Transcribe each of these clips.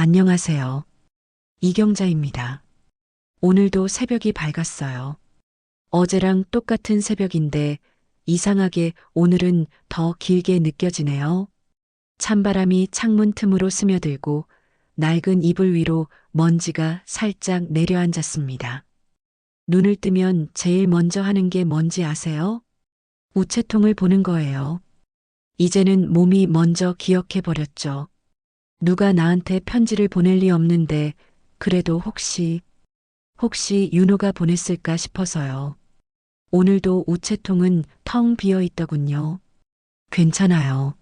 안녕하세요. 이경자입니다. 오늘도 새벽이 밝았어요. 어제랑 똑같은 새벽인데 이상하게 오늘은 더 길게 느껴지네요. 찬바람이 창문 틈으로 스며들고 낡은 이불 위로 먼지가 살짝 내려앉았습니다. 눈을 뜨면 제일 먼저 하는 게 뭔지 아세요? 우체통을 보는 거예요. 이제는 몸이 먼저 기억해 버렸죠. 누가 나한테 편지를 보낼 리 없는데 그래도 혹시 윤호가 보냈을까 싶어서요. 오늘도 우체통은 텅 비어 있더군요. 괜찮아요.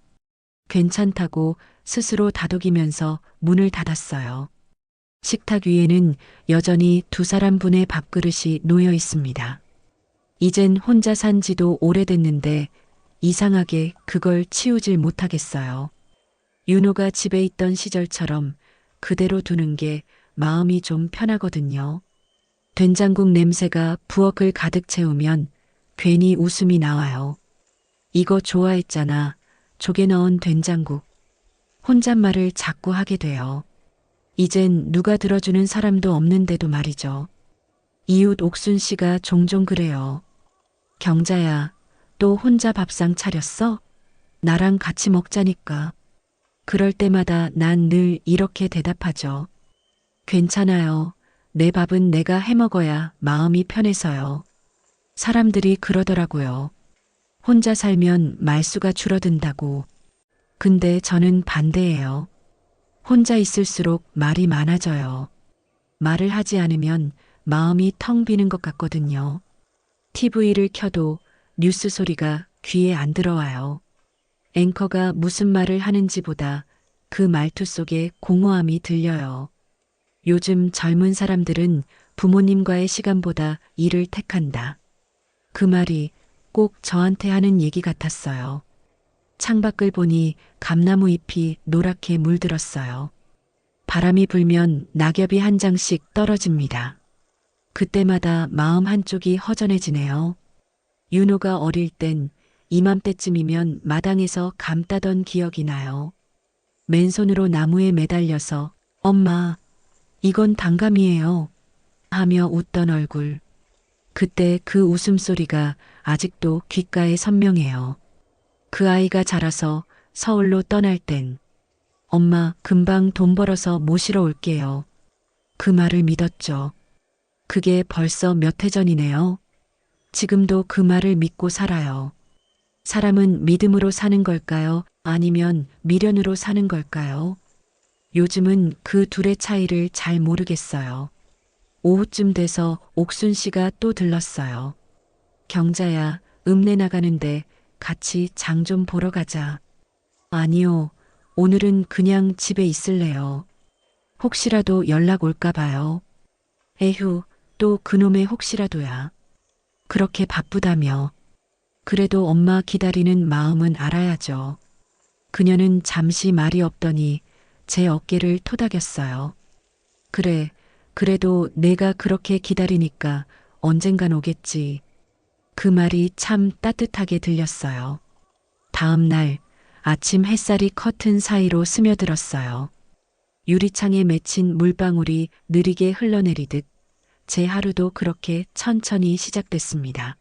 괜찮다고 스스로 다독이면서 문을 닫았어요. 식탁 위에는 여전히 두 사람분의 밥그릇이 놓여 있습니다. 이젠 혼자 산 지도 오래됐는데 이상하게 그걸 치우질 못하겠어요. 윤호가 집에 있던 시절처럼 그대로 두는 게 마음이 좀 편하거든요. 된장국 냄새가 부엌을 가득 채우면 괜히 웃음이 나와요. 이거 좋아했잖아. 조개 넣은 된장국. 혼잣말을 자꾸 하게 돼요. 이젠 누가 들어주는 사람도 없는데도 말이죠. 이웃 옥순 씨가 종종 그래요. 경자야, 또 혼자 밥상 차렸어? 나랑 같이 먹자니까. 그럴 때마다 난 늘 이렇게 대답하죠. 괜찮아요. 내 밥은 내가 해 먹어야 마음이 편해서요. 사람들이 그러더라고요. 혼자 살면 말수가 줄어든다고. 근데 저는 반대예요. 혼자 있을수록 말이 많아져요. 말을 하지 않으면 마음이 텅 비는 것 같거든요. TV를 켜도 뉴스 소리가 귀에 안 들어와요. 앵커가 무슨 말을 하는지보다 그 말투 속에 공허함이 들려요. 요즘 젊은 사람들은 부모님과의 시간보다 일을 택한다. 그 말이 꼭 저한테 하는 얘기 같았어요. 창밖을 보니 감나무 잎이 노랗게 물들었어요. 바람이 불면 낙엽이 한 장씩 떨어집니다. 그때마다 마음 한쪽이 허전해지네요. 윤호가 어릴 땐 이맘때쯤이면 마당에서 감 따던 기억이 나요. 맨손으로 나무에 매달려서 엄마, 이건 단감이에요. 하며 웃던 얼굴. 그때 그 웃음소리가 아직도 귓가에 선명해요. 그 아이가 자라서 서울로 떠날 땐 엄마 금방 돈 벌어서 모시러 올게요. 그 말을 믿었죠. 그게 벌써 몇 해 전이네요. 지금도 그 말을 믿고 살아요. 사람은 믿음으로 사는 걸까요? 아니면 미련으로 사는 걸까요? 요즘은 그 둘의 차이를 잘 모르겠어요. 오후쯤 돼서 옥순 씨가 또 들렀어요. 경자야, 읍내 나가는데 같이 장 좀 보러 가자. 아니요, 오늘은 그냥 집에 있을래요. 혹시라도 연락 올까 봐요. 에휴, 또 그놈의 혹시라도야. 그렇게 바쁘다며. 그래도 엄마 기다리는 마음은 알아야죠. 그녀는 잠시 말이 없더니 제 어깨를 토닥였어요. 그래, 그래도 내가 그렇게 기다리니까 언젠간 오겠지. 그 말이 참 따뜻하게 들렸어요. 다음 날 아침 햇살이 커튼 사이로 스며들었어요. 유리창에 맺힌 물방울이 느리게 흘러내리듯 제 하루도 그렇게 천천히 시작됐습니다.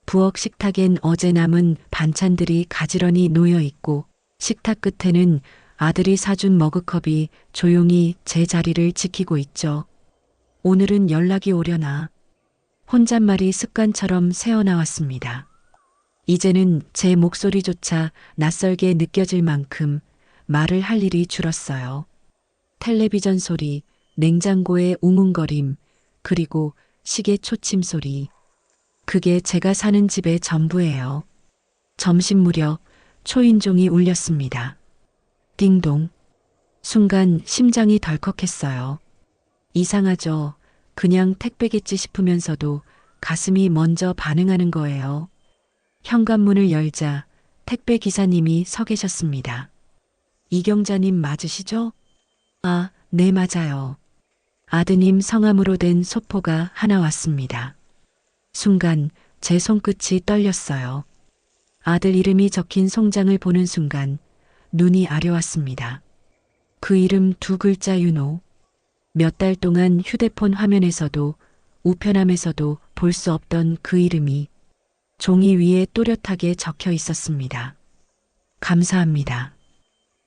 부엌 식탁엔 어제 남은 반찬들이 가지런히 놓여 있고 식탁 끝에는 아들이 사준 머그컵이 조용히 제 자리를 지키고 있죠. 오늘은 연락이 오려나. 혼잣말이 습관처럼 새어나왔습니다. 이제는 제 목소리조차 낯설게 느껴질 만큼 말을 할 일이 줄었어요. 텔레비전 소리, 냉장고의 웅웅거림, 그리고 시계 초침 소리. 그게 제가 사는 집의 전부예요. 점심 무렵 초인종이 울렸습니다. 띵동. 순간 심장이 덜컥했어요. 이상하죠. 그냥 택배겠지 싶으면서도 가슴이 먼저 반응하는 거예요. 현관문을 열자 택배 기사님이 서 계셨습니다. 이경자님 맞으시죠? 아, 네, 맞아요. 아드님 성함으로 된 소포가 하나 왔습니다. 순간 제 손끝이 떨렸어요. 아들 이름이 적힌 송장을 보는 순간 눈이 아려왔습니다. 그 이름 두 글자 윤호. 몇 달 동안 휴대폰 화면에서도 우편함에서도 볼 수 없던 그 이름이 종이 위에 또렷하게 적혀 있었습니다. 감사합니다.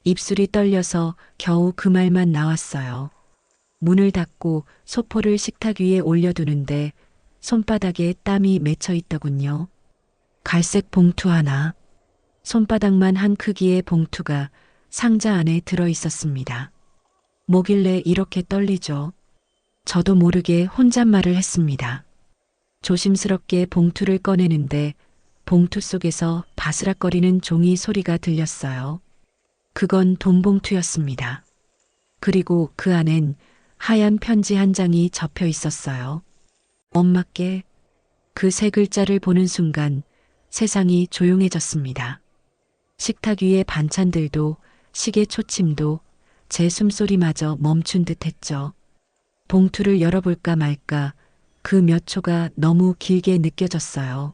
입술이 떨려서 겨우 그 말만 나왔어요. 문을 닫고 소포를 식탁 위에 올려두는데 손바닥에 땀이 맺혀 있더군요. 갈색 봉투 하나. 손바닥만 한 크기의 봉투가 상자 안에 들어 있었습니다. 뭐길래 이렇게 떨리죠? 저도 모르게 혼잣말을 했습니다. 조심스럽게 봉투를 꺼내는데 봉투 속에서 바스락거리는 종이 소리가 들렸어요. 그건 돈 봉투였습니다. 그리고 그 안엔 하얀 편지 한 장이 접혀 있었어요. 엄마께. 그 세 글자를 보는 순간 세상이 조용해졌습니다. 식탁 위의 반찬들도 시계 초침도 제 숨소리마저 멈춘 듯 했죠. 봉투를 열어볼까 말까 그 몇 초가 너무 길게 느껴졌어요.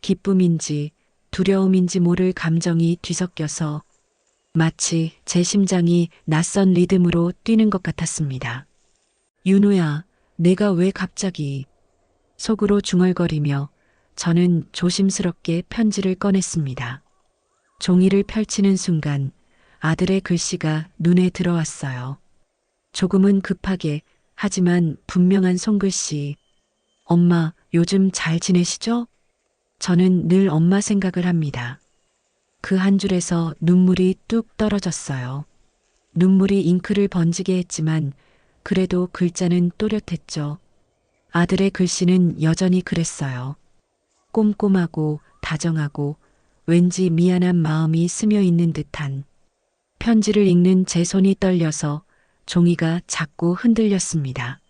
기쁨인지 두려움인지 모를 감정이 뒤섞여서 마치 제 심장이 낯선 리듬으로 뛰는 것 같았습니다. 윤호야, 내가 왜 갑자기... 속으로 중얼거리며 저는 조심스럽게 편지를 꺼냈습니다. 종이를 펼치는 순간 아들의 글씨가 눈에 들어왔어요. 조금은 급하게 하지만 분명한 손글씨. 엄마, 요즘 잘 지내시죠? 저는 늘 엄마 생각을 합니다. 그 한 줄에서 눈물이 뚝 떨어졌어요. 눈물이 잉크를 번지게 했지만 그래도 글자는 또렷했죠. 아들의 글씨는 여전히 그랬어요. 꼼꼼하고 다정하고 왠지 미안한 마음이 스며 있는 듯한. 편지를 읽는 제 손이 떨려서 종이가 자꾸 흔들렸습니다.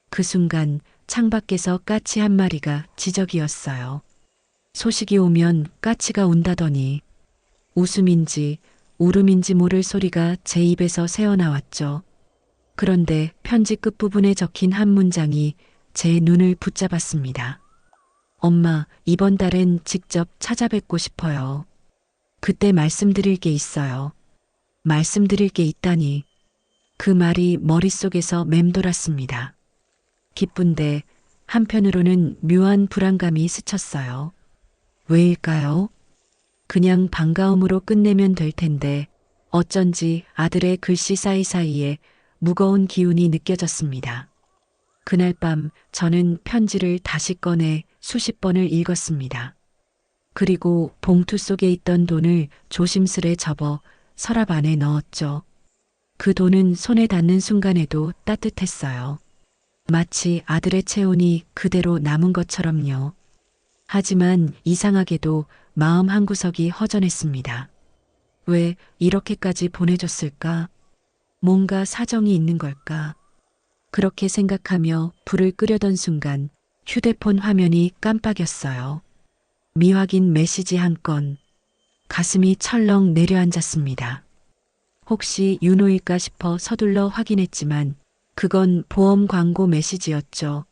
그 순간 창밖에서 까치 한 마리가 지저귀었어요. 소식이 오면 까치가 운다더니 웃음인지 울음인지 모를 소리가 제 입에서 새어나왔죠. 그런데 편지 끝부분에 적힌 한 문장이 제 눈을 붙잡았습니다. 엄마, 이번 달엔 직접 찾아뵙고 싶어요. 그때 말씀드릴 게 있어요. 말씀드릴 게 있다니. 그 말이 머릿속에서 맴돌았습니다. 기쁜데 한편으로는 묘한 불안감이 스쳤어요. 왜일까요? 그냥 반가움으로 끝내면 될 텐데 어쩐지 아들의 글씨 사이사이에 무거운 기운이 느껴졌습니다. 그날 밤 저는 편지를 다시 꺼내 수십 번을 읽었습니다. 그리고 봉투 속에 있던 돈을 조심스레 접어 서랍 안에 넣었죠. 그 돈은 손에 닿는 순간에도 따뜻했어요. 마치 아들의 체온이 그대로 남은 것처럼요. 하지만 이상하게도 마음 한구석이 허전했습니다. 왜 이렇게까지 보내줬을까? 뭔가 사정이 있는 걸까? 그렇게 생각하며 불을 끄려던 순간 휴대폰 화면이 깜빡였어요. 미확인 메시지 한 건. 가슴이 철렁 내려앉았습니다. 혹시 윤호일까 싶어 서둘러 확인했지만 그건 보험 광고 메시지였죠.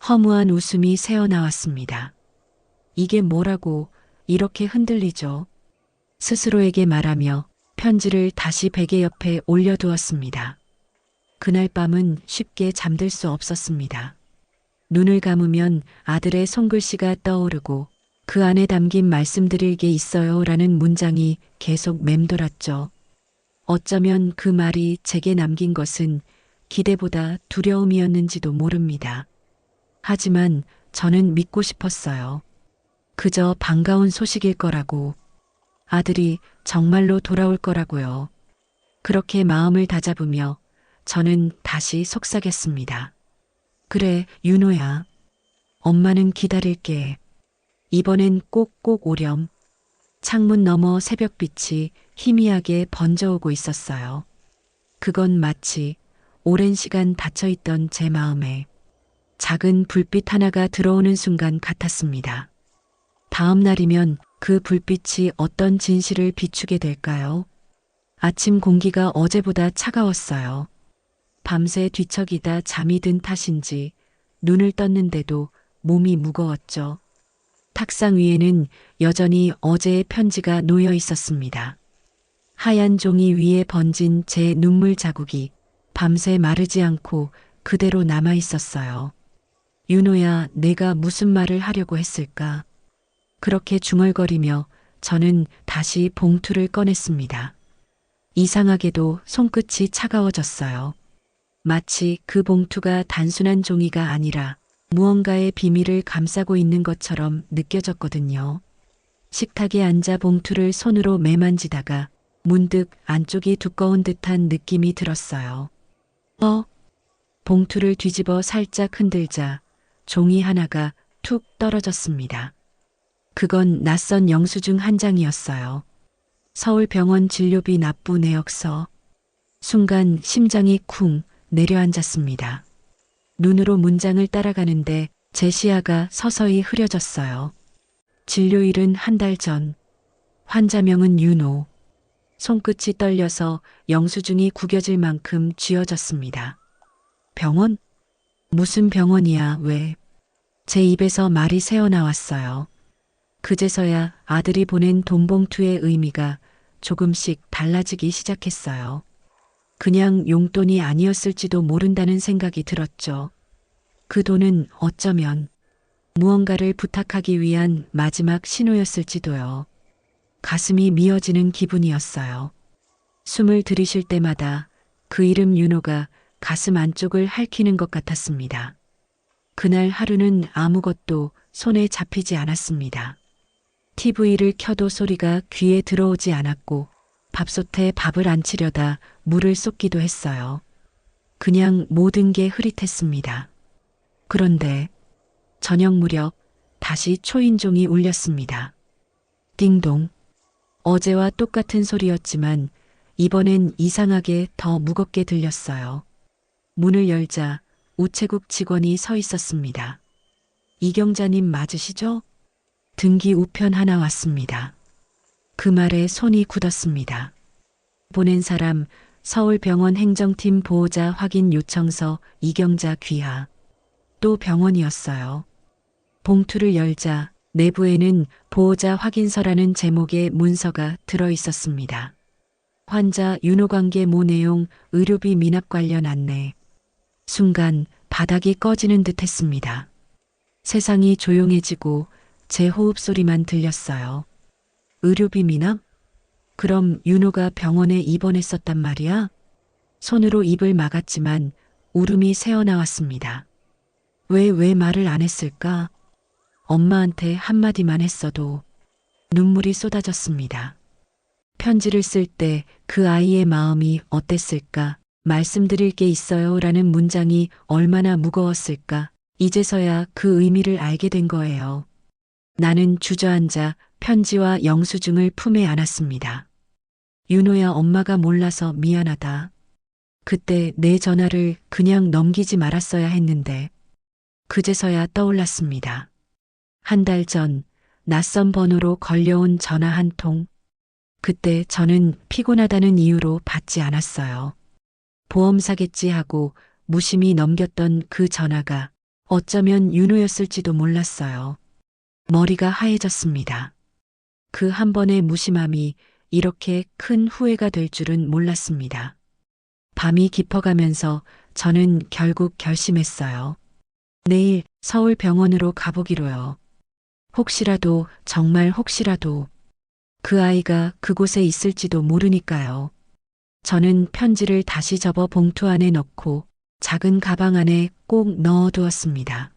허무한 웃음이 새어나왔습니다. 이게 뭐라고 이렇게 흔들리죠? 스스로에게 말하며 편지를 다시 베개 옆에 올려두었습니다. 그날 밤은 쉽게 잠들 수 없었습니다. 눈을 감으면 아들의 손글씨가 떠오르고 그 안에 담긴 말씀드릴 게 있어요 라는 문장이 계속 맴돌았죠. 어쩌면 그 말이 제게 남긴 것은 기대보다 두려움이었는지도 모릅니다. 하지만 저는 믿고 싶었어요. 그저 반가운 소식일 거라고. 아들이 정말로 돌아올 거라고요. 그렇게 마음을 다잡으며 저는 다시 속삭였습니다. 그래, 윤호야. 엄마는 기다릴게. 이번엔 꼭꼭 오렴. 창문 너머 새벽빛이 희미하게 번져오고 있었어요. 그건 마치 오랜 시간 닫혀있던 제 마음에 작은 불빛 하나가 들어오는 순간 같았습니다. 다음 날이면 그 불빛이 어떤 진실을 비추게 될까요? 아침 공기가 어제보다 차가웠어요. 밤새 뒤척이다 잠이 든 탓인지 눈을 떴는데도 몸이 무거웠죠. 탁상 위에는 여전히 어제의 편지가 놓여 있었습니다. 하얀 종이 위에 번진 제 눈물 자국이 밤새 마르지 않고 그대로 남아 있었어요. 윤호야, 내가 무슨 말을 하려고 했을까? 그렇게 중얼거리며 저는 다시 봉투를 꺼냈습니다. 이상하게도 손끝이 차가워졌어요. 마치 그 봉투가 단순한 종이가 아니라 무언가의 비밀을 감싸고 있는 것처럼 느껴졌거든요. 식탁에 앉아 봉투를 손으로 매만지다가 문득 안쪽이 두꺼운 듯한 느낌이 들었어요. 봉투를 뒤집어 살짝 흔들자 종이 하나가 툭 떨어졌습니다. 그건 낯선 영수증 한 장이었어요. 서울병원 진료비 납부 내역서. 순간 심장이 쿵 내려앉았습니다. 눈으로 문장을 따라가는데 제 시야가 서서히 흐려졌어요. 진료일은 한 달 전. 환자명은 윤호. 손끝이 떨려서 영수증이 구겨질 만큼 쥐어졌습니다. 병원? 무슨 병원이야, 왜? 제 입에서 말이 새어나왔어요. 그제서야 아들이 보낸 돈봉투의 의미가 조금씩 달라지기 시작했어요. 그냥 용돈이 아니었을지도 모른다는 생각이 들었죠. 그 돈은 어쩌면 무언가를 부탁하기 위한 마지막 신호였을지도요. 가슴이 미어지는 기분이었어요. 숨을 들이쉴 때마다 그 이름 윤호가 가슴 안쪽을 핥히는 것 같았습니다. 그날 하루는 아무것도 손에 잡히지 않았습니다. TV를 켜도 소리가 귀에 들어오지 않았고 밥솥에 밥을 안 치려다 물을 쏟기도 했어요. 그냥 모든 게 흐릿했습니다. 그런데 저녁 무렵 다시 초인종이 울렸습니다. 띵동. 어제와 똑같은 소리였지만 이번엔 이상하게 더 무겁게 들렸어요. 문을 열자 우체국 직원이 서 있었습니다. 이경자님 맞으시죠? 등기 우편 하나 왔습니다. 그 말에 손이 굳었습니다. 보낸 사람 서울병원 행정팀 보호자 확인 요청서 이경자 귀하. 또 병원이었어요. 봉투를 열자 내부에는 보호자 확인서라는 제목의 문서가 들어 있었습니다. 환자 윤호 관계 모 내용 의료비 미납 관련 안내. 순간 바닥이 꺼지는 듯 했습니다. 세상이 조용해지고 제 호흡 소리만 들렸어요. 의료비 미납? 그럼 윤호가 병원에 입원했었단 말이야? 손으로 입을 막았지만 울음이 새어나왔습니다. 왜 말을 안 했을까? 엄마한테 한마디만 했어도. 눈물이 쏟아졌습니다. 편지를 쓸 때 그 아이의 마음이 어땠을까? 말씀드릴 게 있어요 라는 문장이 얼마나 무거웠을까? 이제서야 그 의미를 알게 된 거예요. 나는 주저앉아 편지와 영수증을 품에 안았습니다. 윤호야, 엄마가 몰라서 미안하다. 그때 내 전화를 그냥 넘기지 말았어야 했는데. 그제서야 떠올랐습니다. 한 달 전 낯선 번호로 걸려온 전화 한 통. 그때 저는 피곤하다는 이유로 받지 않았어요. 보험사겠지 하고 무심히 넘겼던 그 전화가 어쩌면 윤호였을지도 몰랐어요. 머리가 하얘졌습니다. 그 한 번의 무심함이 이렇게 큰 후회가 될 줄은 몰랐습니다. 밤이 깊어가면서 저는 결국 결심했어요. 내일 서울병원으로 가보기로요. 혹시라도, 정말 혹시라도 그 아이가 그곳에 있을지도 모르니까요. 저는 편지를 다시 접어 봉투 안에 넣고 작은 가방 안에 꼭 넣어두었습니다.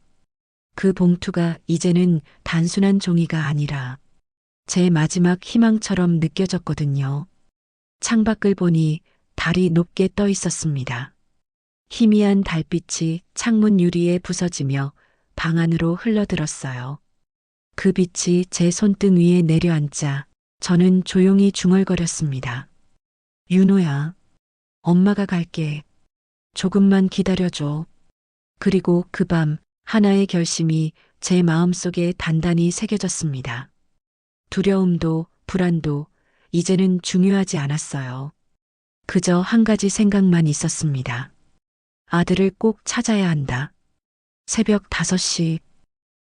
그 봉투가 이제는 단순한 종이가 아니라 제 마지막 희망처럼 느껴졌거든요. 창밖을 보니 달이 높게 떠 있었습니다. 희미한 달빛이 창문 유리에 부서지며 방 안으로 흘러들었어요. 그 빛이 제 손등 위에 내려앉자 저는 조용히 중얼거렸습니다. 윤호야, 엄마가 갈게. 조금만 기다려줘. 그리고 그 밤 하나의 결심이 제 마음속에 단단히 새겨졌습니다. 두려움도 불안도 이제는 중요하지 않았어요. 그저 한 가지 생각만 있었습니다. 아들을 꼭 찾아야 한다. 새벽 5시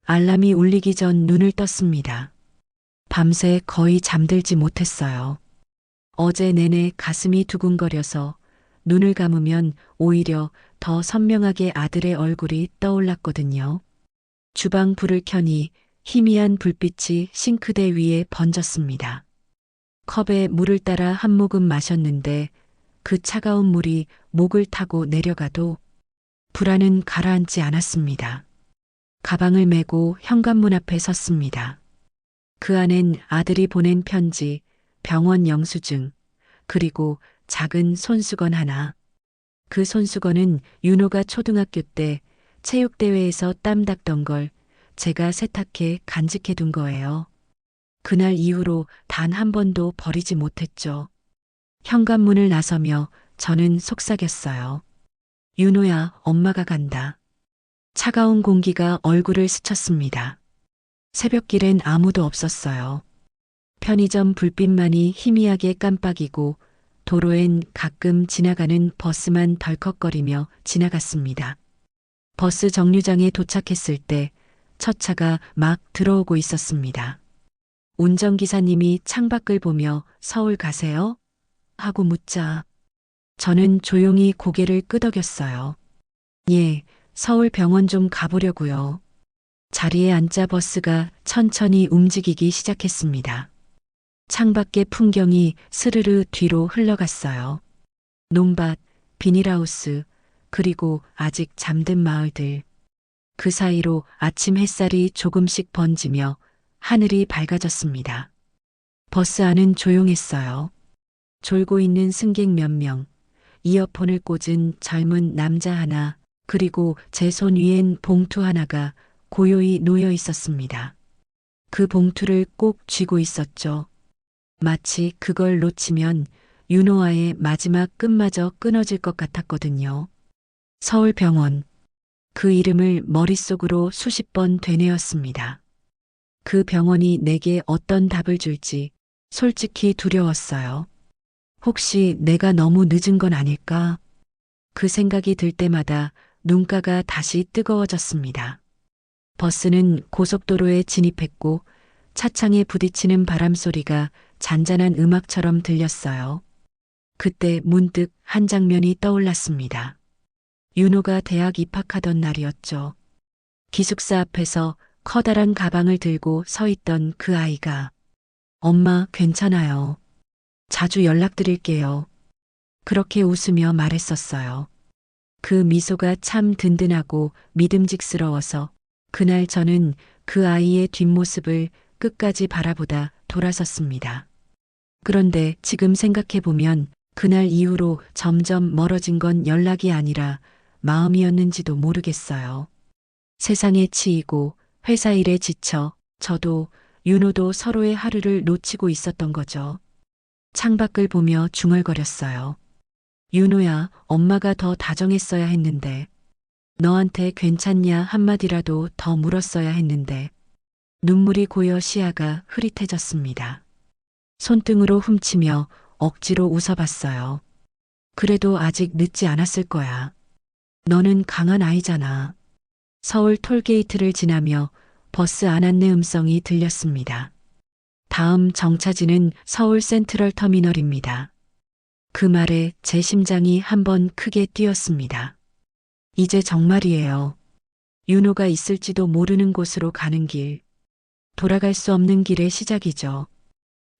알람이 울리기 전 눈을 떴습니다. 밤새 거의 잠들지 못했어요. 어제 내내 가슴이 두근거려서 눈을 감으면 오히려 더 선명하게 아들의 얼굴이 떠올랐거든요. 주방 불을 켜니 희미한 불빛이 싱크대 위에 번졌습니다. 컵에 물을 따라 한 모금 마셨는데 그 차가운 물이 목을 타고 내려가도 불안은 가라앉지 않았습니다. 가방을 메고 현관문 앞에 섰습니다. 그 안엔 아들이 보낸 편지, 병원 영수증, 그리고 작은 손수건 하나. 그 손수건은 윤호가 초등학교 때 체육대회에서 땀 닦던 걸 제가 세탁해 간직해 둔 거예요. 그날 이후로 단 한 번도 버리지 못했죠. 현관문을 나서며 저는 속삭였어요. 윤호야, 엄마가 간다. 차가운 공기가 얼굴을 스쳤습니다. 새벽길엔 아무도 없었어요. 편의점 불빛만이 희미하게 깜빡이고 도로엔 가끔 지나가는 버스만 덜컥거리며 지나갔습니다. 버스 정류장에 도착했을 때 첫 차가 막 들어오고 있었습니다. 운전기사님이 창밖을 보며 서울 가세요? 하고 묻자 저는 조용히 고개를 끄덕였어요. 예, 서울 병원 좀 가보려고요. 자리에 앉자 버스가 천천히 움직이기 시작했습니다. 창밖의 풍경이 스르르 뒤로 흘러갔어요. 논밭, 비닐하우스, 그리고 아직 잠든 마을들. 그 사이로 아침 햇살이 조금씩 번지며 하늘이 밝아졌습니다. 버스 안은 조용했어요. 졸고 있는 승객 몇 명, 이어폰을 꽂은 젊은 남자 하나, 그리고 제 손 위엔 봉투 하나가 고요히 놓여 있었습니다. 그 봉투를 꼭 쥐고 있었죠. 마치 그걸 놓치면 윤호와의 마지막 끝마저 끊어질 것 같았거든요. 서울병원. 그 이름을 머릿속으로 수십 번 되뇌었습니다. 그 병원이 내게 어떤 답을 줄지 솔직히 두려웠어요. 혹시 내가 너무 늦은 건 아닐까? 그 생각이 들 때마다 눈가가 다시 뜨거워졌습니다. 버스는 고속도로에 진입했고 차창에 부딪히는 바람 소리가 잔잔한 음악처럼 들렸어요. 그때 문득 한 장면이 떠올랐습니다. 윤호가 대학 입학하던 날이었죠. 기숙사 앞에서 커다란 가방을 들고 서 있던 그 아이가 엄마 괜찮아요. 자주 연락드릴게요. 그렇게 웃으며 말했었어요. 그 미소가 참 든든하고 믿음직스러워서 그날 저는 그 아이의 뒷모습을 끝까지 바라보다 돌아섰습니다. 그런데 지금 생각해보면 그날 이후로 점점 멀어진 건 연락이 아니라 마음이었는지도 모르겠어요. 세상에 치이고 회사 일에 지쳐 저도 윤호도 서로의 하루를 놓치고 있었던 거죠. 창밖을 보며 중얼거렸어요. 윤호야, 엄마가 더 다정했어야 했는데. 너한테 괜찮냐 한마디라도 더 물었어야 했는데. 눈물이 고여 시야가 흐릿해졌습니다. 손등으로 훔치며 억지로 웃어봤어요. 그래도 아직 늦지 않았을 거야. 너는 강한 아이잖아. 서울 톨게이트를 지나며 버스 안안내 음성이 들렸습니다. 다음 정차지는 서울 센트럴 터미널입니다. 그 말에 제 심장이 한번 크게 뛰었습니다. 이제 정말이에요. 윤호가 있을지도 모르는 곳으로 가는 길. 돌아갈 수 없는 길의 시작이죠.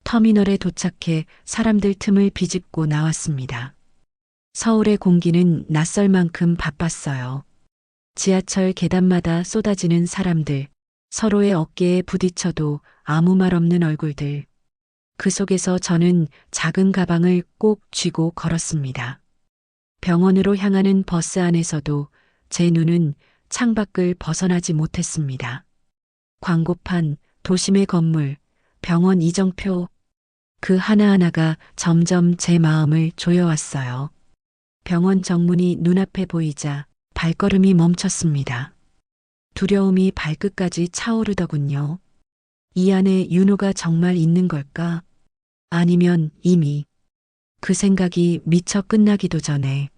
터미널에 도착해 사람들 틈을 비집고 나왔습니다. 서울의 공기는 낯설 만큼 바빴어요. 지하철 계단마다 쏟아지는 사람들, 서로의 어깨에 부딪혀도 아무 말 없는 얼굴들. 그 속에서 저는 작은 가방을 꼭 쥐고 걸었습니다. 병원으로 향하는 버스 안에서도 제 눈은 창밖을 벗어나지 못했습니다. 광고판, 도심의 건물, 병원 이정표, 그 하나하나가 점점 제 마음을 조여왔어요. 병원 정문이 눈앞에 보이자 발걸음이 멈췄습니다. 두려움이 발끝까지 차오르더군요. 이 안에 윤호가 정말 있는 걸까? 아니면 이미 그 생각이 미처 끝나기도 전에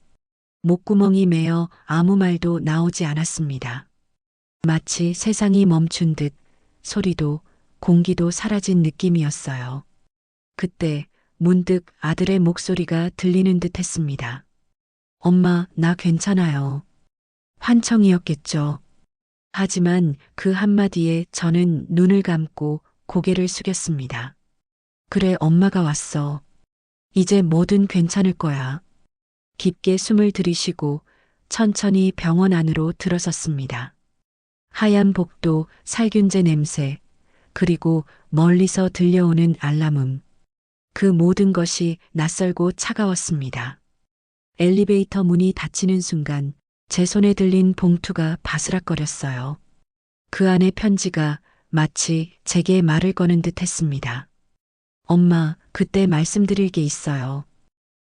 목구멍이 메어 아무 말도 나오지 않았습니다. 마치 세상이 멈춘 듯 소리도 공기도 사라진 느낌이었어요. 그때 문득 아들의 목소리가 들리는 듯 했습니다. 엄마, 나 괜찮아요. 환청이었겠죠. 하지만 그 한마디에 저는 눈을 감고 고개를 숙였습니다. 그래, 엄마가 왔어. 이제 뭐든 괜찮을 거야. 깊게 숨을 들이쉬고 천천히 병원 안으로 들어섰습니다. 하얀 복도, 살균제 냄새, 그리고 멀리서 들려오는 알람음. 그 모든 것이 낯설고 차가웠습니다. 엘리베이터 문이 닫히는 순간 제 손에 들린 봉투가 바스락거렸어요. 그 안에 편지가 마치 제게 말을 거는 듯 했습니다. 엄마, 그때 말씀드릴 게 있어요.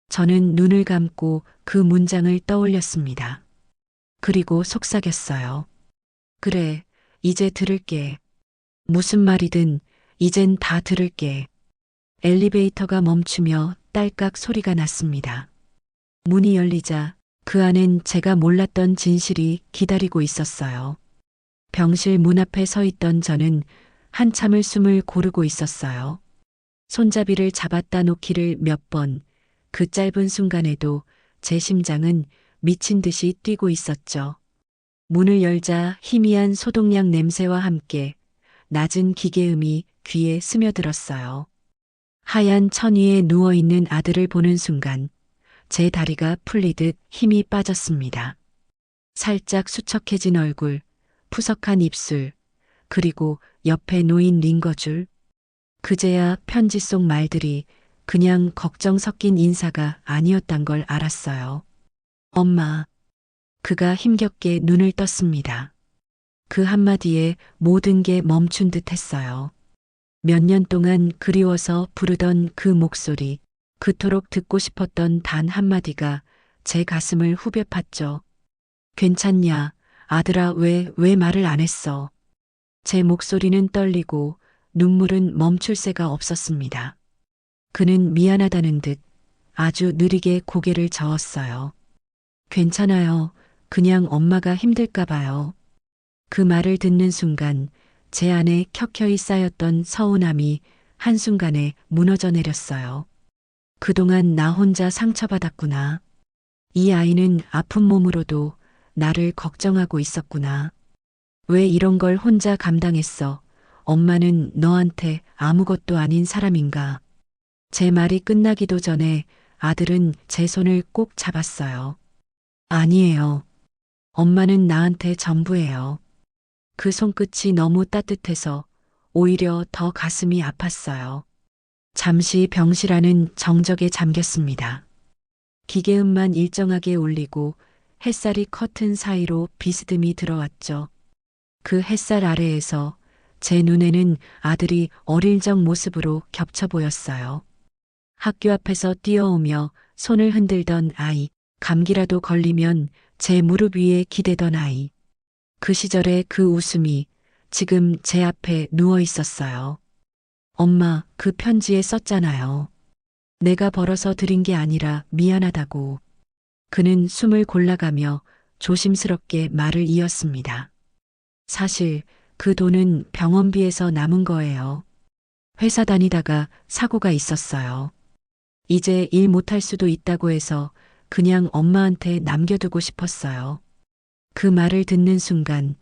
저는 눈을 감고 그 문장을 떠올렸습니다. 그리고 속삭였어요. 그래, 이제 들을게. 무슨 말이든 이젠 다 들을게. 엘리베이터가 멈추며 딸깍 소리가 났습니다. 문이 열리자 그 안엔 제가 몰랐던 진실이 기다리고 있었어요. 병실 문 앞에 서 있던 저는 한참을 숨을 고르고 있었어요. 손잡이를 잡았다 놓기를 몇 번, 그 짧은 순간에도 제 심장은 미친 듯이 뛰고 있었죠. 문을 열자 희미한 소독약 냄새와 함께 낮은 기계음이 귀에 스며들었어요. 하얀 천 위에 누워있는 아들을 보는 순간 제 다리가 풀리듯 힘이 빠졌습니다. 살짝 수척해진 얼굴, 푸석한 입술, 그리고 옆에 놓인 링거줄. 그제야 편지 속 말들이 그냥 걱정 섞인 인사가 아니었단 걸 알았어요. 엄마. 그가 힘겹게 눈을 떴습니다. 그 한마디에 모든 게 멈춘 듯 했어요. 몇 년 동안 그리워서 부르던 그 목소리, 그토록 듣고 싶었던 단 한마디가 제 가슴을 후벼 팠죠. 괜찮냐, 아들아, 왜 말을 안 했어? 제 목소리는 떨리고 눈물은 멈출 새가 없었습니다. 그는 미안하다는 듯 아주 느리게 고개를 저었어요. 괜찮아요. 그냥 엄마가 힘들까 봐요. 그 말을 듣는 순간 제 안에 켜켜이 쌓였던 서운함이 한순간에 무너져 내렸어요. 그동안 나 혼자 상처받았구나. 이 아이는 아픈 몸으로도 나를 걱정하고 있었구나. 왜 이런 걸 혼자 감당했어? 엄마는 너한테 아무것도 아닌 사람인가? 제 말이 끝나기도 전에 아들은 제 손을 꼭 잡았어요. 아니에요. 엄마는 나한테 전부예요. 그 손끝이 너무 따뜻해서 오히려 더 가슴이 아팠어요. 잠시 병실 안은 정적에 잠겼습니다. 기계음만 일정하게 울리고 햇살이 커튼 사이로 비스듬히 들어왔죠. 그 햇살 아래에서 제 눈에는 아들이 어릴 적 모습으로 겹쳐 보였어요. 학교 앞에서 뛰어오며 손을 흔들던 아이, 감기라도 걸리면 제 무릎 위에 기대던 아이. 그 시절의 그 웃음이 지금 제 앞에 누워 있었어요. 엄마, 그 편지에 썼잖아요. 내가 벌어서 드린 게 아니라 미안하다고. 그는 숨을 골라가며 조심스럽게 말을 이었습니다. 사실 그 돈은 병원비에서 남은 거예요. 회사 다니다가 사고가 있었어요. 이제 일 못할 수도 있다고 해서 그냥 엄마한테 남겨두고 싶었어요. 그 말을 듣는 순간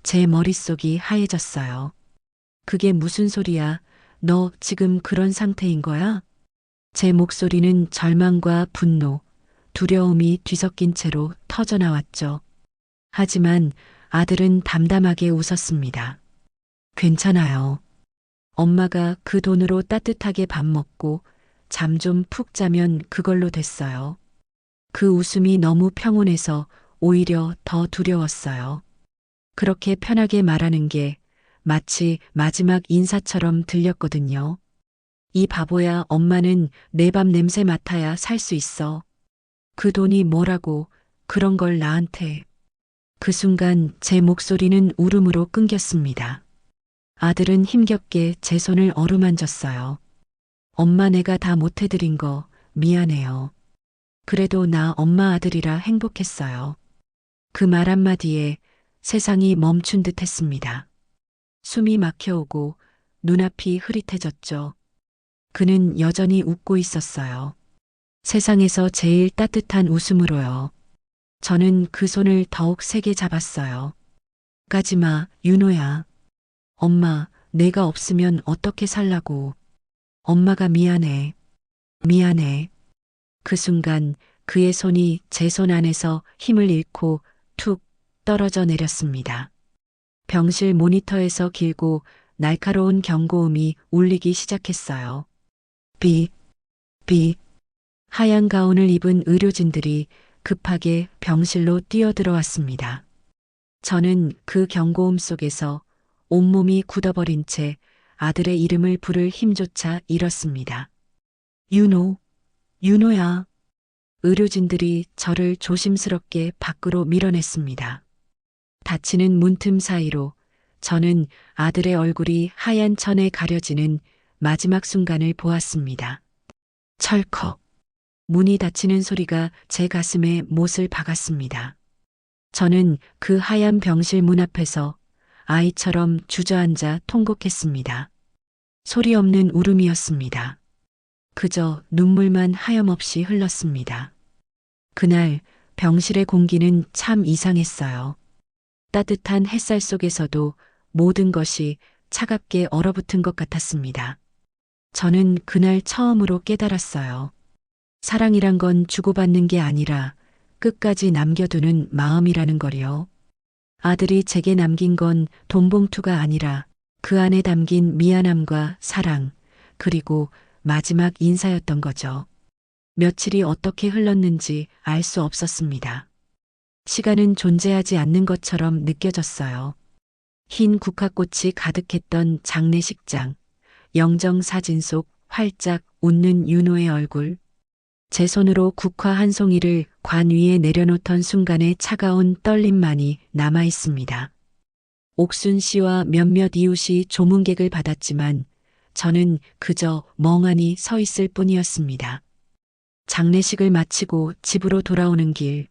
제 머릿속이 하얘졌어요. 그게 무슨 소리야? 너 지금 그런 상태인 거야? 제 목소리는 절망과 분노, 두려움이 뒤섞인 채로 터져나왔죠. 하지만 아들은 담담하게 웃었습니다. 괜찮아요. 엄마가 그 돈으로 따뜻하게 밥 먹고 잠 좀 푹 자면 그걸로 됐어요. 그 웃음이 너무 평온해서 오히려 더 두려웠어요. 그렇게 편하게 말하는 게 마치 마지막 인사처럼 들렸거든요. 이 바보야, 엄마는 내 밥 냄새 맡아야 살 수 있어. 그 돈이 뭐라고 그런 걸 나한테. 그 순간 제 목소리는 울음으로 끊겼습니다. 아들은 힘겹게 제 손을 어루만졌어요. 엄마, 내가 다 못해드린 거 미안해요. 그래도 나 엄마 아들이라 행복했어요. 그 말 한마디에 세상이 멈춘 듯 했습니다. 숨이 막혀오고 눈앞이 흐릿해졌죠. 그는 여전히 웃고 있었어요. 세상에서 제일 따뜻한 웃음으로요. 저는 그 손을 더욱 세게 잡았어요. 가지마, 윤호야. 엄마, 내가 없으면 어떻게 살라고. 엄마가 미안해. 미안해. 그 순간 그의 손이 제 손 안에서 힘을 잃고 툭 떨어져 내렸습니다. 병실 모니터에서 길고 날카로운 경고음이 울리기 시작했어요. 비, 비. 하얀 가운을 입은 의료진들이 급하게 병실로 뛰어들어왔습니다. 저는 그 경고음 속에서 온몸이 굳어버린 채 아들의 이름을 부를 힘조차 잃었습니다. 윤호, 윤호야. 의료진들이 저를 조심스럽게 밖으로 밀어냈습니다. 닫히는 문틈 사이로 저는 아들의 얼굴이 하얀 천에 가려지는 마지막 순간을 보았습니다. 철컥. 문이 닫히는 소리가 제 가슴에 못을 박았습니다. 저는 그 하얀 병실 문 앞에서 아이처럼 주저앉아 통곡했습니다. 소리 없는 울음이었습니다. 그저 눈물만 하염없이 흘렀습니다. 그날 병실의 공기는 참 이상했어요. 따뜻한 햇살 속에서도 모든 것이 차갑게 얼어붙은 것 같았습니다. 저는 그날 처음으로 깨달았어요. 사랑이란 건 주고받는 게 아니라 끝까지 남겨두는 마음이라는 거요. 아들이 제게 남긴 건 돈봉투가 아니라 그 안에 담긴 미안함과 사랑, 그리고 마지막 인사였던 거죠. 며칠이 어떻게 흘렀는지 알 수 없었습니다. 시간은 존재하지 않는 것처럼 느껴졌어요. 흰 국화꽃이 가득했던 장례식장, 영정 사진 속 활짝 웃는 윤호의 얼굴, 제 손으로 국화 한 송이를 관 위에 내려놓던 순간의 차가운 떨림만이 남아 있습니다. 옥순 씨와 몇몇 이웃이 조문객을 받았지만 저는 그저 멍하니 서 있을 뿐이었습니다. 장례식을 마치고 집으로 돌아오는 길,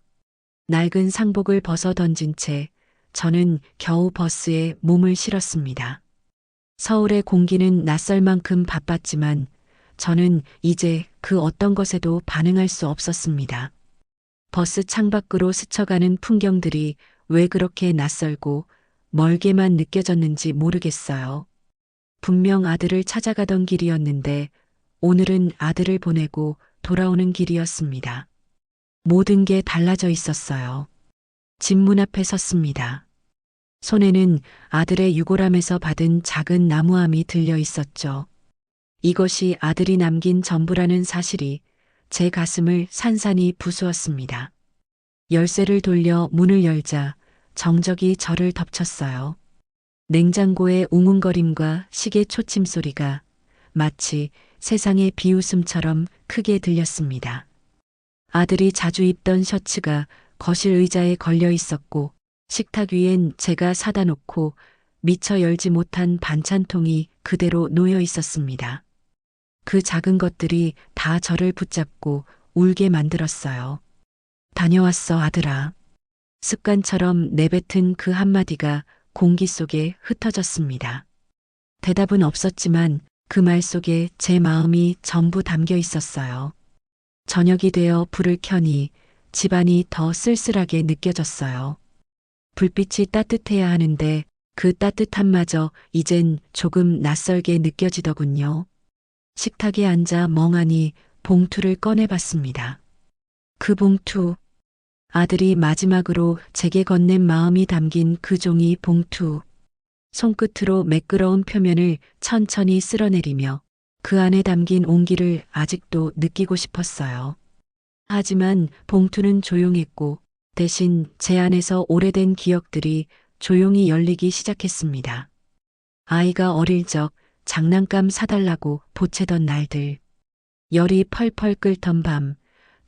낡은 상복을 벗어 던진 채 저는 겨우 버스에 몸을 실었습니다. 서울의 공기는 낯설 만큼 바빴지만 저는 이제 그 어떤 것에도 반응할 수 없었습니다. 버스 창밖으로 스쳐가는 풍경들이 왜 그렇게 낯설고 멀게만 느껴졌는지 모르겠어요. 분명 아들을 찾아가던 길이었는데 오늘은 아들을 보내고 돌아오는 길이었습니다. 모든 게 달라져 있었어요. 집 문 앞에 섰습니다. 손에는 아들의 유골함에서 받은 작은 나무함이 들려 있었죠. 이것이 아들이 남긴 전부라는 사실이 제 가슴을 산산이 부수었습니다. 열쇠를 돌려 문을 열자 정적이 저를 덮쳤어요. 냉장고의 웅웅거림과 시계 초침 소리가 마치 세상의 비웃음처럼 크게 들렸습니다. 아들이 자주 입던 셔츠가 거실 의자에 걸려 있었고 식탁 위엔 제가 사다 놓고 미처 열지 못한 반찬통이 그대로 놓여 있었습니다. 그 작은 것들이 다 저를 붙잡고 울게 만들었어요. 다녀왔어, 아들아. 습관처럼 내뱉은 그 한마디가 공기 속에 흩어졌습니다. 대답은 없었지만 그 말 속에 제 마음이 전부 담겨 있었어요. 저녁이 되어 불을 켜니 집안이 더 쓸쓸하게 느껴졌어요. 불빛이 따뜻해야 하는데 그 따뜻함마저 이젠 조금 낯설게 느껴지더군요. 식탁에 앉아 멍하니 봉투를 꺼내봤습니다. 그 봉투, 아들이 마지막으로 제게 건넨 마음이 담긴 그 종이 봉투. 손끝으로 매끄러운 표면을 천천히 쓸어내리며 그 안에 담긴 온기를 아직도 느끼고 싶었어요. 하지만 봉투는 조용했고 대신 제 안에서 오래된 기억들이 조용히 열리기 시작했습니다. 아이가 어릴 적 장난감 사달라고 보채던 날들, 열이 펄펄 끓던 밤,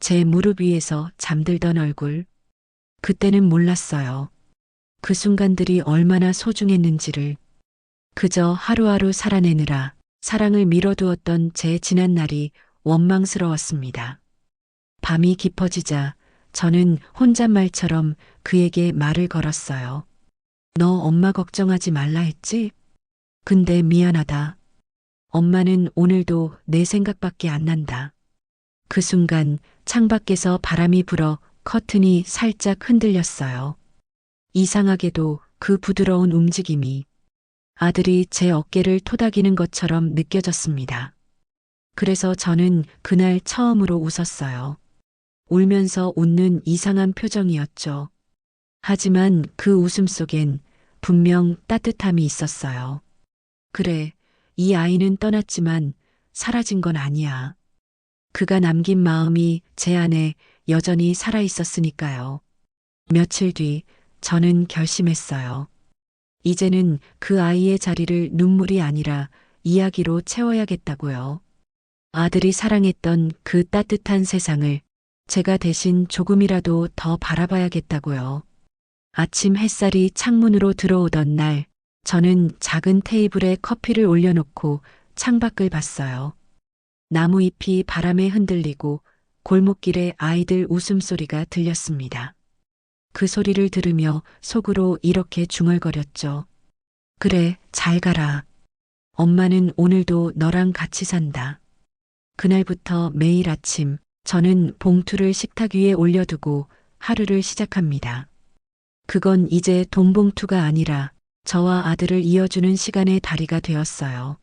제 무릎 위에서 잠들던 얼굴. 그때는 몰랐어요. 그 순간들이 얼마나 소중했는지를. 그저 하루하루 살아내느라 사랑을 미뤄두었던 제 지난 날이 원망스러웠습니다. 밤이 깊어지자 저는 혼잣말처럼 그에게 말을 걸었어요. 너 엄마 걱정하지 말라 했지? 근데 미안하다. 엄마는 오늘도 내 생각밖에 안 난다. 그 순간 창밖에서 바람이 불어 커튼이 살짝 흔들렸어요. 이상하게도 그 부드러운 움직임이 아들이 제 어깨를 토닥이는 것처럼 느껴졌습니다. 그래서 저는 그날 처음으로 웃었어요. 울면서 웃는 이상한 표정이었죠. 하지만 그 웃음 속엔 분명 따뜻함이 있었어요. 그래, 이 아이는 떠났지만 사라진 건 아니야. 그가 남긴 마음이 제 안에 여전히 살아 있었으니까요. 며칠 뒤 저는 결심했어요. 이제는 그 아이의 자리를 눈물이 아니라 이야기로 채워야겠다고요. 아들이 사랑했던 그 따뜻한 세상을 제가 대신 조금이라도 더 바라봐야겠다고요. 아침 햇살이 창문으로 들어오던 날, 저는 작은 테이블에 커피를 올려놓고 창밖을 봤어요. 나무잎이 바람에 흔들리고 골목길에 아이들 웃음소리가 들렸습니다. 그 소리를 들으며 속으로 이렇게 중얼거렸죠. 그래, 잘 가라. 엄마는 오늘도 너랑 같이 산다. 그날부터 매일 아침 저는 봉투를 식탁 위에 올려두고 하루를 시작합니다. 그건 이제 돈 봉투가 아니라 저와 아들을 이어주는 시간의 다리가 되었어요.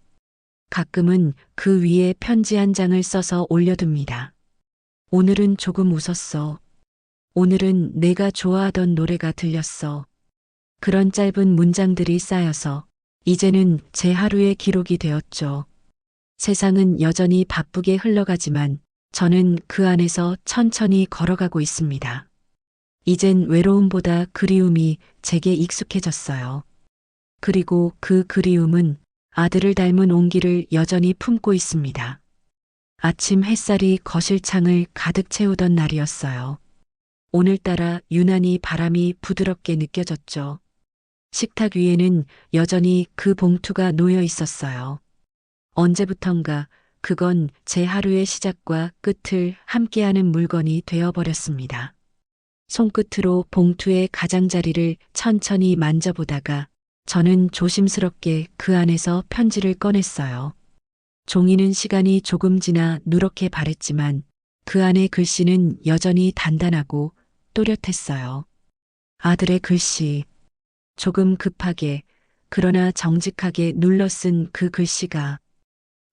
가끔은 그 위에 편지 한 장을 써서 올려둡니다. 오늘은 조금 웃었어. 오늘은 내가 좋아하던 노래가 들렸어. 그런 짧은 문장들이 쌓여서 이제는 제 하루의 기록이 되었죠. 세상은 여전히 바쁘게 흘러가지만 저는 그 안에서 천천히 걸어가고 있습니다. 이젠 외로움보다 그리움이 제게 익숙해졌어요. 그리고 그 그리움은 아들을 닮은 온기를 여전히 품고 있습니다. 아침 햇살이 거실 창을 가득 채우던 날이었어요. 오늘따라 유난히 바람이 부드럽게 느껴졌죠. 식탁 위에는 여전히 그 봉투가 놓여 있었어요. 언제부턴가 그건 제 하루의 시작과 끝을 함께하는 물건이 되어버렸습니다. 손끝으로 봉투의 가장자리를 천천히 만져보다가 저는 조심스럽게 그 안에서 편지를 꺼냈어요. 종이는 시간이 조금 지나 누렇게 바랬지만 그 안의 글씨는 여전히 단단하고 또렷했어요. 아들의 글씨. 조금 급하게 그러나 정직하게 눌러 쓴 그 글씨가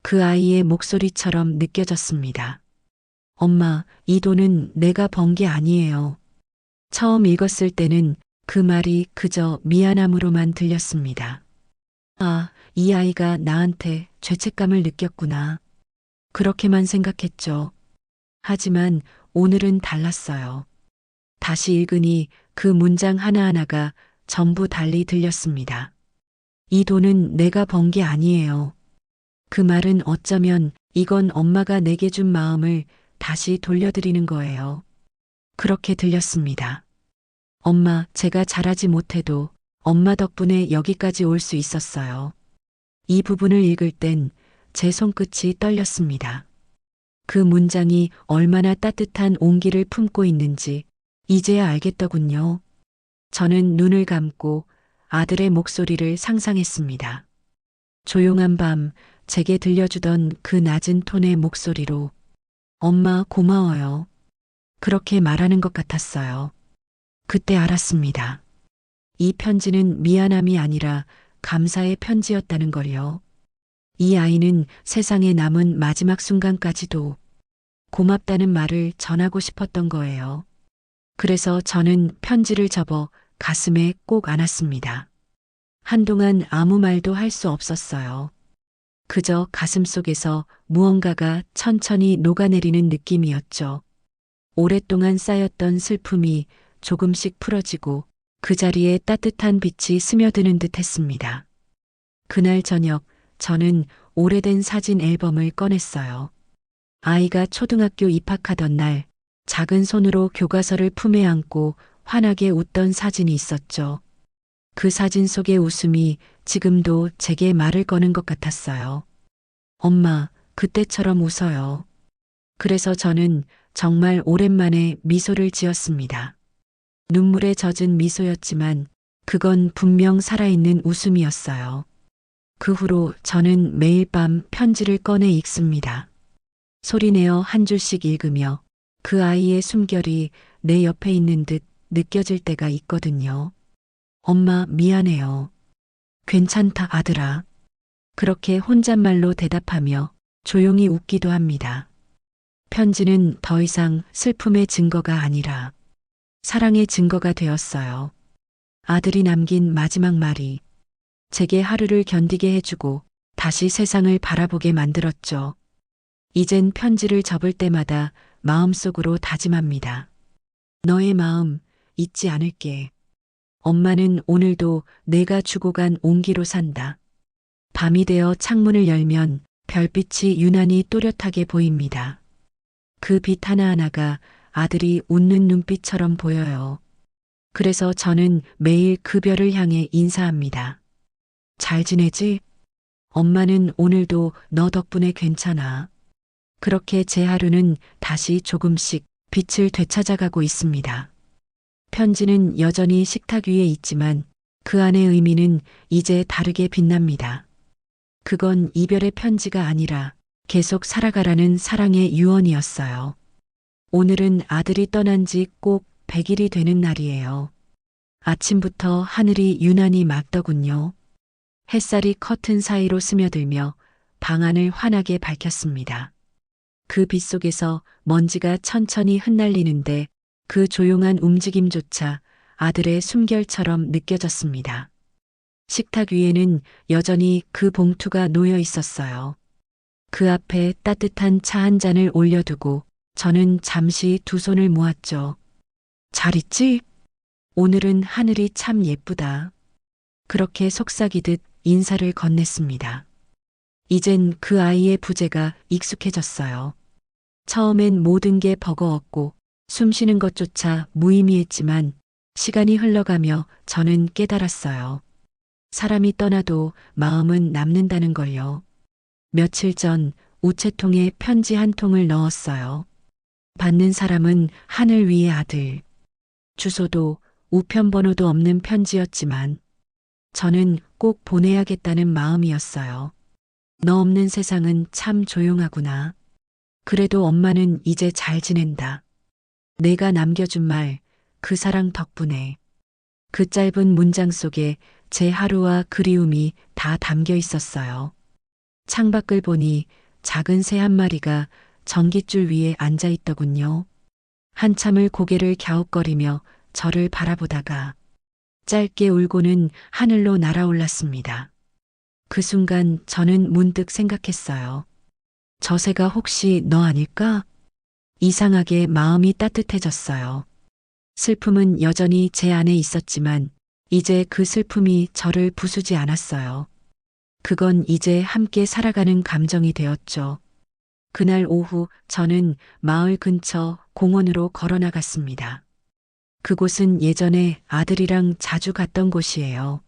그 아이의 목소리처럼 느껴졌습니다. 엄마, 이 돈은 내가 번 게 아니에요. 처음 읽었을 때는 그 말이 그저 미안함으로만 들렸습니다. 아, 이 아이가 나한테 죄책감을 느꼈구나. 그렇게만 생각했죠. 하지만 오늘은 달랐어요. 다시 읽으니 그 문장 하나하나가 전부 달리 들렸습니다. 이 돈은 내가 번 게 아니에요. 그 말은 어쩌면 이건 엄마가 내게 준 마음을 다시 돌려드리는 거예요. 그렇게 들렸습니다. 엄마, 제가 잘하지 못해도 엄마 덕분에 여기까지 올 수 있었어요. 이 부분을 읽을 땐 제 손끝이 떨렸습니다. 그 문장이 얼마나 따뜻한 온기를 품고 있는지 이제야 알겠더군요. 저는 눈을 감고 아들의 목소리를 상상했습니다. 조용한 밤 제게 들려주던 그 낮은 톤의 목소리로 엄마 고마워요. 그렇게 말하는 것 같았어요. 그때 알았습니다. 이 편지는 미안함이 아니라 감사의 편지였다는 걸요. 이 아이는 세상에 남은 마지막 순간까지도 고맙다는 말을 전하고 싶었던 거예요. 그래서 저는 편지를 접어 가슴에 꼭 안았습니다. 한동안 아무 말도 할 수 없었어요. 그저 가슴 속에서 무언가가 천천히 녹아내리는 느낌이었죠. 오랫동안 쌓였던 슬픔이 조금씩 풀어지고 그 자리에 따뜻한 빛이 스며드는 듯 했습니다. 그날 저녁 저는 오래된 사진 앨범을 꺼냈어요. 아이가 초등학교 입학하던 날 작은 손으로 교과서를 품에 안고 환하게 웃던 사진이 있었죠. 그 사진 속의 웃음이 지금도 제게 말을 거는 것 같았어요. 엄마, 그때처럼 웃어요. 그래서 저는 정말 오랜만에 미소를 지었습니다. 눈물에 젖은 미소였지만 그건 분명 살아있는 웃음이었어요. 그 후로 저는 매일 밤 편지를 꺼내 읽습니다. 소리내어 한 줄씩 읽으며 그 아이의 숨결이 내 옆에 있는 듯 느껴질 때가 있거든요. 엄마, 미안해요. 괜찮다, 아들아. 그렇게 혼잣말로 대답하며 조용히 웃기도 합니다. 편지는 더 이상 슬픔의 증거가 아니라 사랑의 증거가 되었어요. 아들이 남긴 마지막 말이 제게 하루를 견디게 해주고 다시 세상을 바라보게 만들었죠. 이젠 편지를 접을 때마다 마음속으로 다짐합니다. 너의 마음 잊지 않을게. 엄마는 오늘도 내가 주고 간 온기로 산다. 밤이 되어 창문을 열면 별빛이 유난히 또렷하게 보입니다. 그 빛 하나하나가 아들이 웃는 눈빛처럼 보여요. 그래서 저는 매일 그 별을 향해 인사합니다. 잘 지내지? 엄마는 오늘도 너 덕분에 괜찮아. 그렇게 제 하루는 다시 조금씩 빛을 되찾아가고 있습니다. 편지는 여전히 식탁 위에 있지만 그 안의 의미는 이제 다르게 빛납니다. 그건 이별의 편지가 아니라 계속 살아가라는 사랑의 유언이었어요. 오늘은 아들이 떠난 지 꼭 100일이 되는 날이에요. 아침부터 하늘이 유난히 맑더군요. 햇살이 커튼 사이로 스며들며 방 안을 환하게 밝혔습니다. 그 빛 속에서 먼지가 천천히 흩날리는데 그 조용한 움직임조차 아들의 숨결처럼 느껴졌습니다. 식탁 위에는 여전히 그 봉투가 놓여 있었어요. 그 앞에 따뜻한 차 한 잔을 올려두고 저는 잠시 두 손을 모았죠. 잘 있지? 오늘은 하늘이 참 예쁘다. 그렇게 속삭이듯 인사를 건넸습니다. 이젠 그 아이의 부재가 익숙해졌어요. 처음엔 모든 게 버거웠고 숨 쉬는 것조차 무의미했지만 시간이 흘러가며 저는 깨달았어요. 사람이 떠나도 마음은 남는다는 걸요. 며칠 전 우체통에 편지 한 통을 넣었어요. 받는 사람은 하늘 위의 아들. 주소도 우편번호도 없는 편지였지만 저는 꼭 보내야겠다는 마음이었어요. 너 없는 세상은 참 조용하구나. 그래도 엄마는 이제 잘 지낸다. 내가 남겨준 말, 그 사랑 덕분에. 그 짧은 문장 속에 제 하루와 그리움이 다 담겨 있었어요. 창밖을 보니 작은 새 한 마리가 전깃줄 위에 앉아 있더군요. 한참을 고개를 갸웃거리며 저를 바라보다가 짧게 울고는 하늘로 날아올랐습니다. 그 순간 저는 문득 생각했어요. 저 새가 혹시 너 아닐까? 이상하게 마음이 따뜻해졌어요. 슬픔은 여전히 제 안에 있었지만 이제 그 슬픔이 저를 부수지 않았어요. 그건 이제 함께 살아가는 감정이 되었죠. 그날 오후 저는 마을 근처 공원으로 걸어 나갔습니다. 그곳은 예전에 아들이랑 자주 갔던 곳이에요.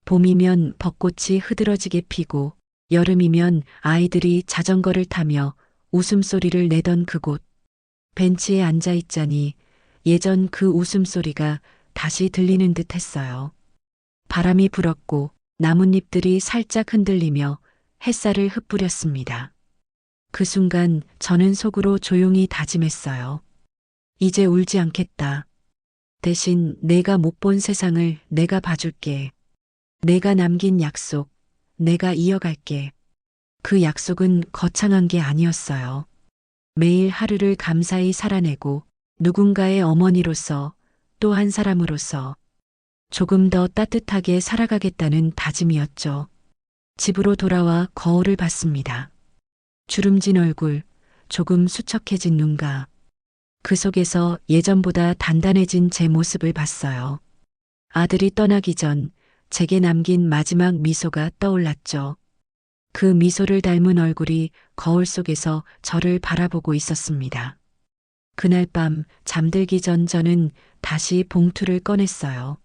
봄이면 벚꽃이 흐드러지게 피고 여름이면 아이들이 자전거를 타며 웃음소리를 내던 그곳. 벤치에 앉아 있자니 예전 그 웃음소리가 다시 들리는 듯 했어요. 바람이 불었고 나뭇잎들이 살짝 흔들리며 햇살을 흩뿌렸습니다. 그 순간 저는 속으로 조용히 다짐했어요. 이제 울지 않겠다. 대신 내가 못 본 세상을 내가 봐줄게. 내가 남긴 약속, 내가 이어갈게. 그 약속은 거창한 게 아니었어요. 매일 하루를 감사히 살아내고 누군가의 어머니로서 또 한 사람으로서 조금 더 따뜻하게 살아가겠다는 다짐이었죠. 집으로 돌아와 거울을 봤습니다. 주름진 얼굴, 조금 수척해진 눈가. 그 속에서 예전보다 단단해진 제 모습을 봤어요. 아들이 떠나기 전 제게 남긴 마지막 미소가 떠올랐죠. 그 미소를 닮은 얼굴이 거울 속에서 저를 바라보고 있었습니다. 그날 밤 잠들기 전 저는 다시 봉투를 꺼냈어요.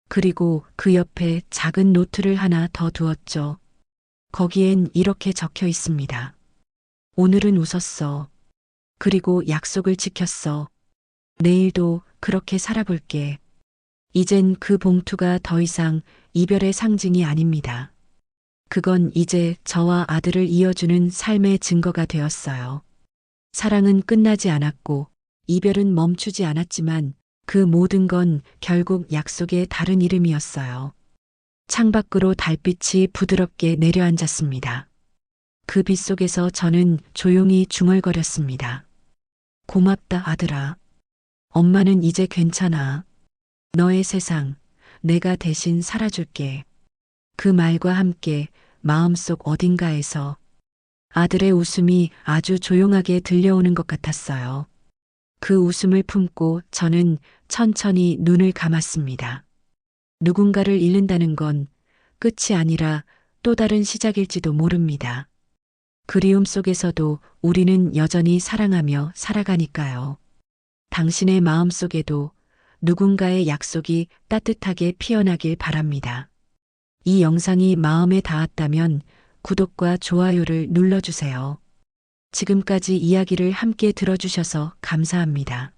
그리고 그 옆에 작은 노트를 하나 더 두었죠. 거기엔 이렇게 적혀 있습니다. 오늘은 웃었어. 그리고 약속을 지켰어. 내일도 그렇게 살아볼게. 이젠 그 봉투가 더 이상 이별의 상징이 아닙니다. 그건 이제 저와 아들을 이어주는 삶의 증거가 되었어요. 사랑은 끝나지 않았고 이별은 멈추지 않았지만 그 모든 건 결국 약속의 다른 이름이었어요. 창밖으로 달빛이 부드럽게 내려앉았습니다. 그 빛 속에서 저는 조용히 중얼거렸습니다. 고맙다, 아들아. 엄마는 이제 괜찮아. 너의 세상, 내가 대신 살아줄게. 그 말과 함께 마음속 어딘가에서 아들의 웃음이 아주 조용하게 들려오는 것 같았어요. 그 웃음을 품고 저는 천천히 눈을 감았습니다. 누군가를 잃는다는 건 끝이 아니라 또 다른 시작일지도 모릅니다. 그리움 속에서도 우리는 여전히 사랑하며 살아가니까요. 당신의 마음 속에도 누군가의 약속이 따뜻하게 피어나길 바랍니다. 이 영상이 마음에 닿았다면 구독과 좋아요를 눌러주세요. 지금까지 이야기를 함께 들어주셔서 감사합니다.